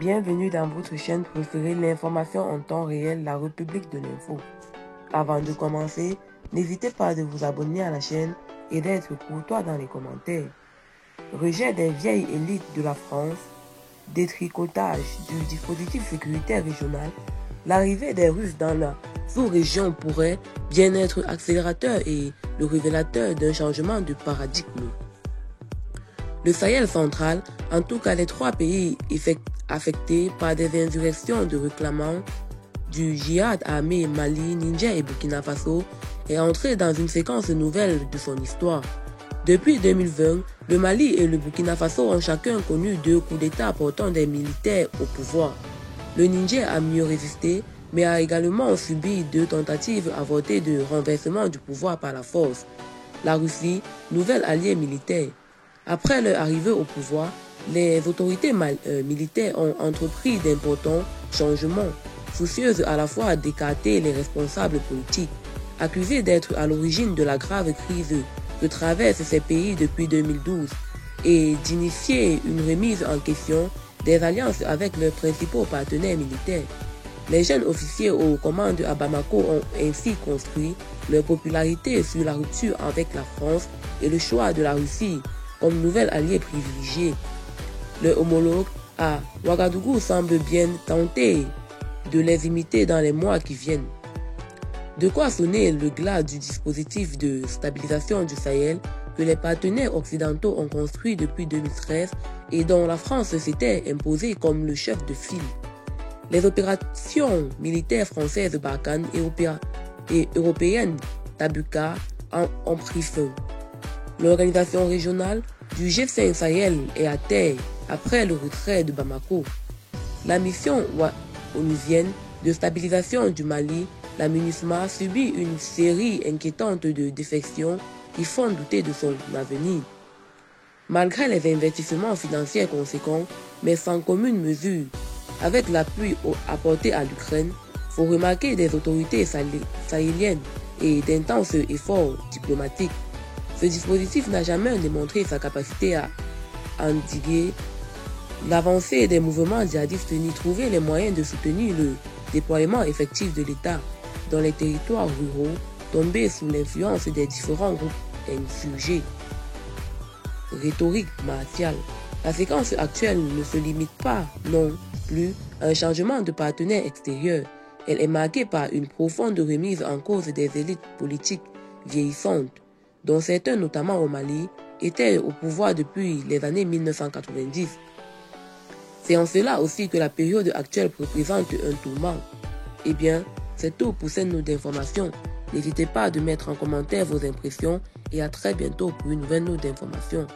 Bienvenue dans votre chaîne préférée, l'information en temps réel, la République de l'info. Avant de commencer, n'hésitez pas de vous abonner à la chaîne et d'être courtois dans les commentaires. Rejet des vieilles élites de la France, détricotage du dispositif sécuritaire régional, l'arrivée des Russes dans la sous-région pourrait bien être accélérateur et le révélateur d'un changement de paradigme. Le Sahel central, en tout cas les trois pays affectés par des insurrections de réclamants du djihad armé Mali, Niger et Burkina Faso, est entré dans une séquence nouvelle de son histoire. Depuis 2020, le Mali et le Burkina Faso ont chacun connu 2 coups d'État portant des militaires au pouvoir. Le Niger a mieux résisté, mais a également subi 2 tentatives avortées de renversement du pouvoir par la force. La Russie, nouvel allié militaire. Après leur arrivée au pouvoir, les autorités militaires ont entrepris d'importants changements, soucieuses à la fois d'écarter les responsables politiques, accusés d'être à l'origine de la grave crise que traversent ces pays depuis 2012, et d'initier une remise en question des alliances avec leurs principaux partenaires militaires. Les jeunes officiers aux commandes à Bamako ont ainsi construit leur popularité sur la rupture avec la France et le choix de la Russie comme nouvel allié privilégié. Leur homologue à Ouagadougou semble bien tenté de les imiter dans les mois qui viennent. De quoi sonner le glas du dispositif de stabilisation du Sahel que les partenaires occidentaux ont construit depuis 2013 et dont la France s'était imposée comme le chef de file. Les opérations militaires françaises Barkhane et européennes Tabuka ont pris fin. L'organisation régionale du G5 Sahel est à terre après le retrait de Bamako. La mission onusienne de stabilisation du Mali, la MINUSMA, subit une série inquiétante de défections qui font douter de son avenir. Malgré les investissements financiers conséquents, mais sans commune mesure, avec l'appui apporté à l'Ukraine, faut remarquer des autorités sahéliennes et d'intenses efforts diplomatiques. Ce dispositif n'a jamais démontré sa capacité à endiguer l'avancée des mouvements djihadistes ni trouver les moyens de soutenir le déploiement effectif de l'État dans les territoires ruraux tombés sous l'influence des différents groupes insurgés. Rhétorique martiale. La séquence actuelle ne se limite pas non plus à un changement de partenaire extérieur. Elle est marquée par une profonde remise en cause des élites politiques vieillissantes, dont certains, notamment au Mali, étaient au pouvoir depuis les années 1990. C'est en cela aussi que la période actuelle représente un tournant. Eh bien, c'est tout pour cette note d'information. N'hésitez pas à mettre en commentaire vos impressions et à très bientôt pour une nouvelle note d'information.